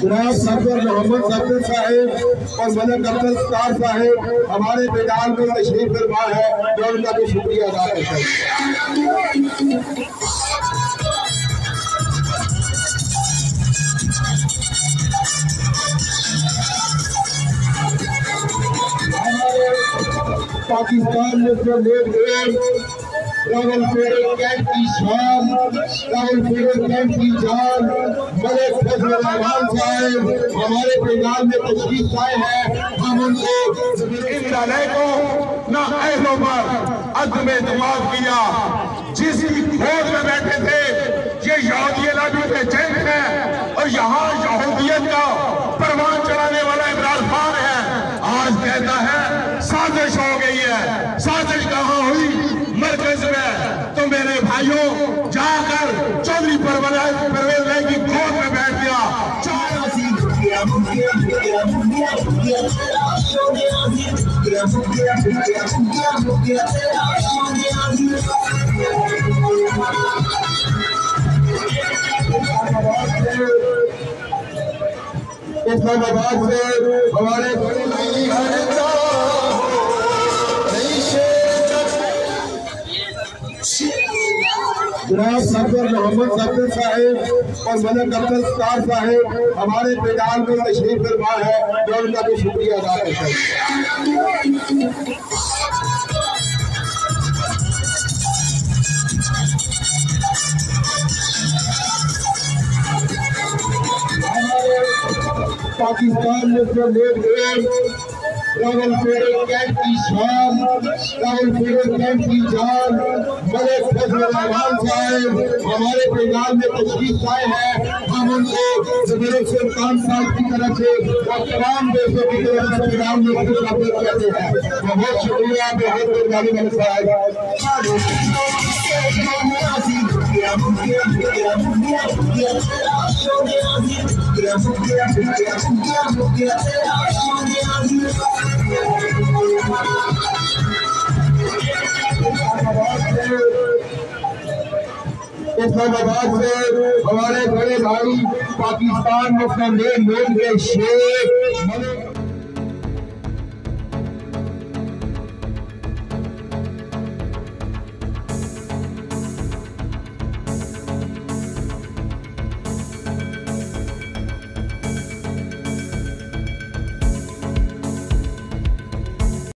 जनाब सरदार मोहम्मद सफदर साहिब और मलिक अब्दुल सत्तार साहिब हमारे मैदान में तशरीफ फरमा है, जो उनका भी शुक्रिया अदा करते हैं। पाकिस्तान में जो लोग रावलपिंडी कैंप की शान, रावलपिंडी कैंप की जान मलिक फजल रहमान साहब हमारे मैदान में तशरीफ लाए हैं। हम उनको इन लड़ाई को ना अहलों पर अदम एतमाद किया, जिसकी खोज में बैठे थे ये यहूदी लाबी के जैन है और यहाँ यहूदियत का परवान चलाने वाला इमरान खान है। आज कहता है साजिश हो गई है। साजिश कहाँ हुई? मरकज में। तो मेरे भाइयों जाकर चौधरी परवेज भाई की गोद में बैठ गया। इस्लामाबाद से हमारे बड़े भाई जनाब सरदार मोहम्मद सफदर साहिब और मलिक अब्दुल सत्तार साहिब हमारे मैदान में तशरीफ फरमा है, जो उनका भी शुक्रिया अदा करते हैं। पाकिस्तान में जो लोग रावलपिंडी कैंप की शान, रावलपिंडी कैंप की जान मलिक फजल रहमान साहब हमारे मैदान में तशरीफ लाए हैं। हम उनको मेरे सुल्तान साहब की तरफ से और तमाम देशों की तरफ से मैदान में खुश आमदीद कहते हैं। बहुत शुक्रिया, बहुत मेहरबानी मलिक साहब। इस्लामाबाद से हमारे बड़े भाई पाकिस्तान मुस्लिम लीग के शेख